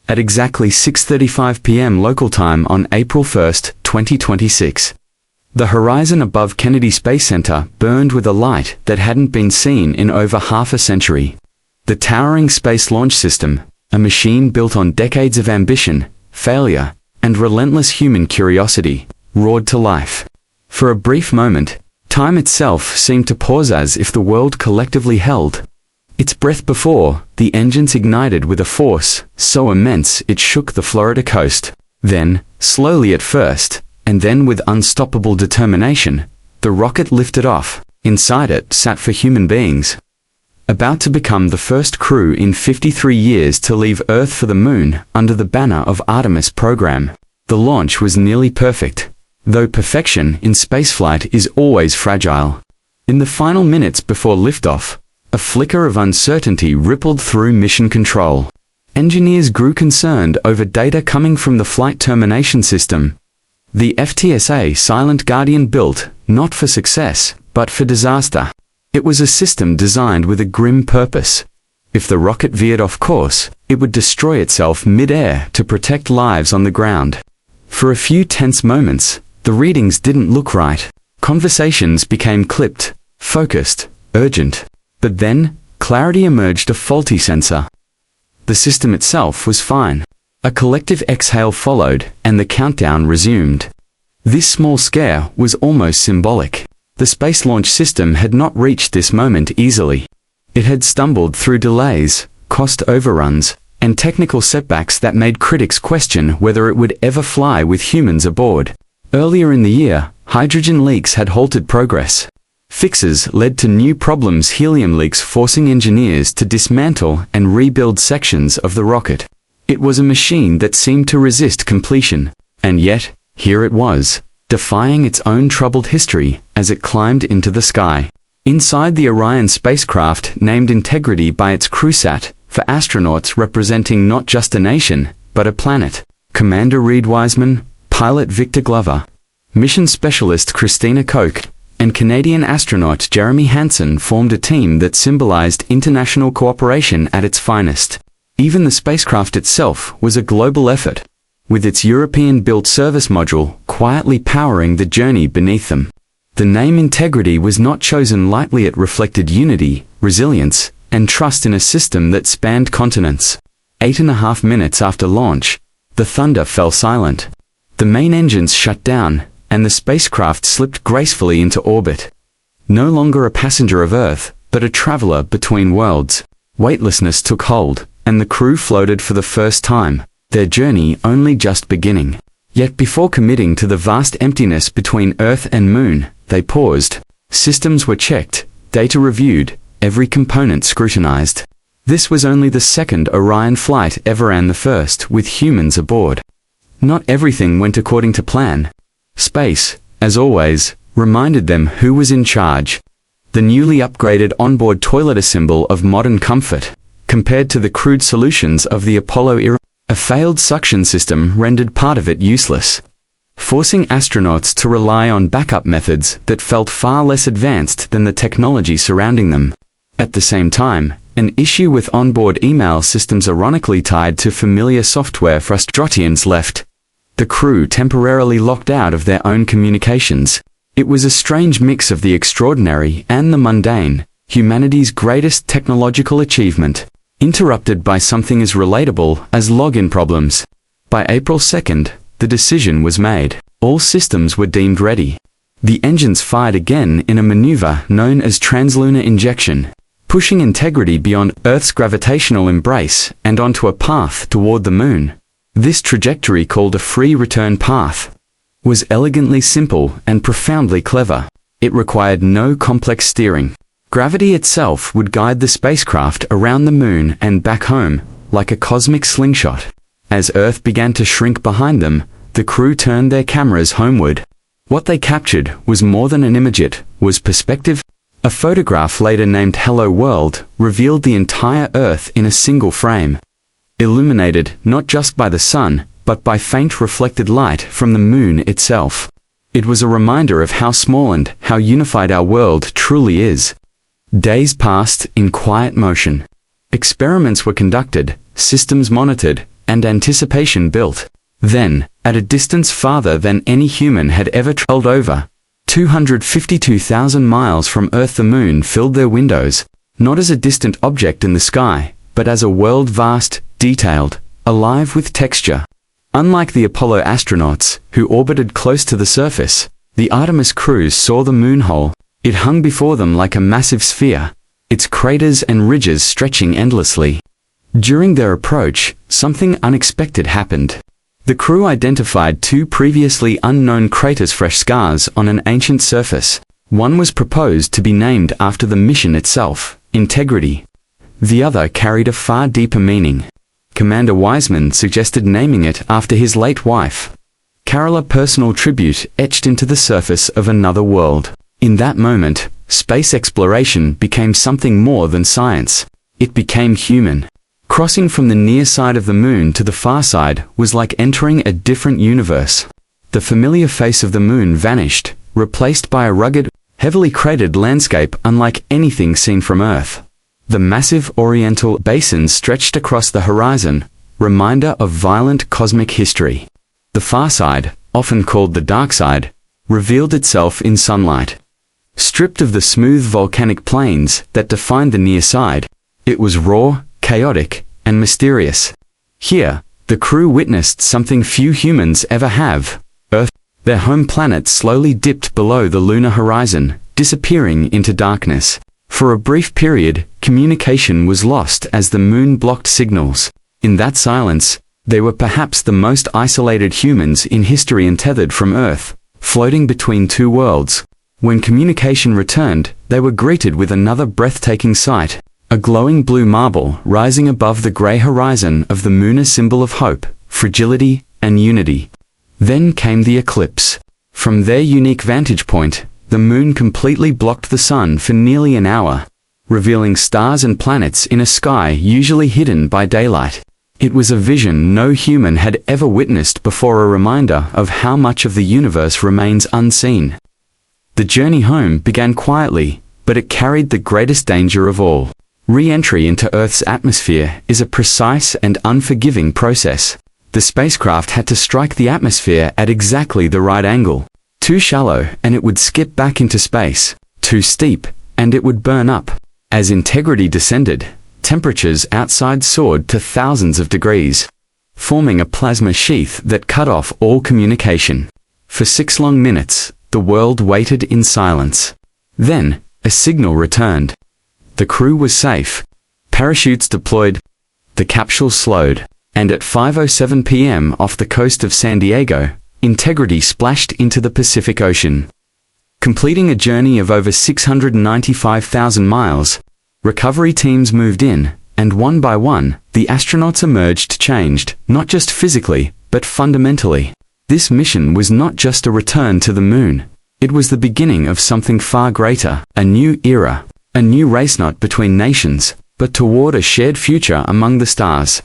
at exactly 6:35 p.m. local time on April 1, 2026. The horizon above Kennedy Space Center burned with a light that hadn't been seen in over half a century. The towering Space Launch System, a machine built on decades of ambition, failure, and relentless human curiosity, roared to life. For a brief moment, time itself seemed to pause as if the world collectively held its breath before the engines ignited with a force so immense it shook the Florida coast. Then, slowly at first, and then with unstoppable determination, the rocket lifted off. Inside it sat four human beings, about to become the first crew in 53 years to leave Earth for the Moon under the banner of Artemis program. The launch was nearly perfect, though perfection in spaceflight is always fragile. In the final minutes before liftoff, a flicker of uncertainty rippled through mission control. Engineers grew concerned over data coming from the flight termination system. The FTSA Silent Guardian built, not for success, but for disaster. It was a system designed with a grim purpose. If the rocket veered off course, it would destroy itself mid-air to protect lives on the ground. For a few tense moments, the readings didn't look right. Conversations became clipped, focused, urgent. But then, clarity emerged: a faulty sensor. The system itself was fine. A collective exhale followed, and the countdown resumed. This small scare was almost symbolic. The Space Launch System had not reached this moment easily. It had stumbled through delays, cost overruns, and technical setbacks that made critics question whether it would ever fly with humans aboard. Earlier in the year, hydrogen leaks had halted progress. Fixes led to new problems: helium leaks forcing engineers to dismantle and rebuild sections of the rocket. It was a machine that seemed to resist completion. And yet, here it was, defying its own troubled history as it climbed into the sky. Inside the Orion spacecraft, named Integrity by its crewsat, for astronauts representing not just a nation, but a planet, Commander Reed Wiseman, pilot Victor Glover, mission specialist Christina Koch, and Canadian astronaut Jeremy Hansen formed a team that symbolized international cooperation at its finest. Even the spacecraft itself was a global effort, with its European-built service module quietly powering the journey beneath them. The name Integrity was not chosen lightly. It reflected unity, resilience, and trust in a system that spanned continents. 8.5 minutes after launch, the thunder fell silent. The main engines shut down, and the spacecraft slipped gracefully into orbit. No longer a passenger of Earth, but a traveler between worlds. Weightlessness took hold, and the crew floated for the first time, their journey only just beginning. Yet before committing to the vast emptiness between Earth and Moon, they paused. Systems were checked, data reviewed, every component scrutinized. This was only the second Orion flight ever, and the first with humans aboard. Not everything went according to plan. Space, as always, reminded them who was in charge. The newly upgraded onboard toilet, a symbol of modern comfort, compared to the crude solutions of the Apollo era. A failed suction system rendered part of it useless, forcing astronauts to rely on backup methods that felt far less advanced than the technology surrounding them. At the same time, an issue with onboard email systems ironically tied to familiar software frustrations left the crew temporarily locked out of their own communications. It was a strange mix of the extraordinary and the mundane, humanity's greatest technological achievement, interrupted by something as relatable as login problems. By April 2nd, the decision was made. All systems were deemed ready. The engines fired again in a maneuver known as translunar injection, pushing Integrity beyond Earth's gravitational embrace and onto a path toward the Moon. This trajectory, called a free return path, was elegantly simple and profoundly clever. It required no complex steering. Gravity itself would guide the spacecraft around the Moon and back home, like a cosmic slingshot. As Earth began to shrink behind them, the crew turned their cameras homeward. What they captured was more than an image, it was perspective. A photograph later named Hello World revealed the entire Earth in a single frame, illuminated not just by the sun, but by faint reflected light from the Moon itself. It was a reminder of how small and how unified our world truly is. Days passed in quiet motion. Experiments were conducted, systems monitored, and anticipation built. Then, at a distance farther than any human had ever traveled over, 252,000 miles from Earth, the moon filled their windows, not as a distant object in the sky, but as a world vast, detailed, alive with texture. Unlike the Apollo astronauts, who orbited close to the surface, the Artemis crews saw the moon whole. It hung before them like a massive sphere, its craters and ridges stretching endlessly. During their approach, something unexpected happened. The crew identified two previously unknown craters, fresh scars on an ancient surface. One was proposed to be named after the mission itself, Integrity. The other carried a far deeper meaning. Commander Wiseman suggested naming it after his late wife. Carol, a personal tribute etched into the surface of another world. In that moment, space exploration became something more than science. It became human. Crossing from the near side of the moon to the far side was like entering a different universe. The familiar face of the moon vanished, replaced by a rugged, heavily cratered landscape unlike anything seen from Earth. The massive oriental basin stretched across the horizon, reminder of violent cosmic history. The far side, often called the dark side, revealed itself in sunlight. Stripped of the smooth volcanic plains that defined the near side, it was raw, chaotic, and mysterious. Here, the crew witnessed something few humans ever have. Earth, their home planet, slowly dipped below the lunar horizon, disappearing into darkness. For a brief period, communication was lost as the moon blocked signals. In that silence, they were perhaps the most isolated humans in history, untethered from Earth, floating between two worlds. When communication returned, they were greeted with another breathtaking sight. A glowing blue marble rising above the grey horizon of the moon, a symbol of hope, fragility, and unity. Then came the eclipse. From their unique vantage point, the moon completely blocked the sun for nearly an hour, revealing stars and planets in a sky usually hidden by daylight. It was a vision no human had ever witnessed before, a reminder of how much of the universe remains unseen. The journey home began quietly, but it carried the greatest danger of all. Re-entry into Earth's atmosphere is a precise and unforgiving process. The spacecraft had to strike the atmosphere at exactly the right angle. Too shallow, and it would skip back into space. Too steep, and it would burn up. As Integrity descended, temperatures outside soared to thousands of degrees, forming a plasma sheath that cut off all communication. For 6 long minutes, the world waited in silence. Then, a signal returned. The crew was safe. Parachutes deployed. The capsule slowed, and at 5:07 p.m. off the coast of San Diego, Integrity splashed into the Pacific Ocean. Completing a journey of over 695,000 miles, recovery teams moved in, and one by one, the astronauts emerged changed, not just physically, but fundamentally. This mission was not just a return to the moon. It was the beginning of something far greater, a new era, a new race not between nations, but toward a shared future among the stars.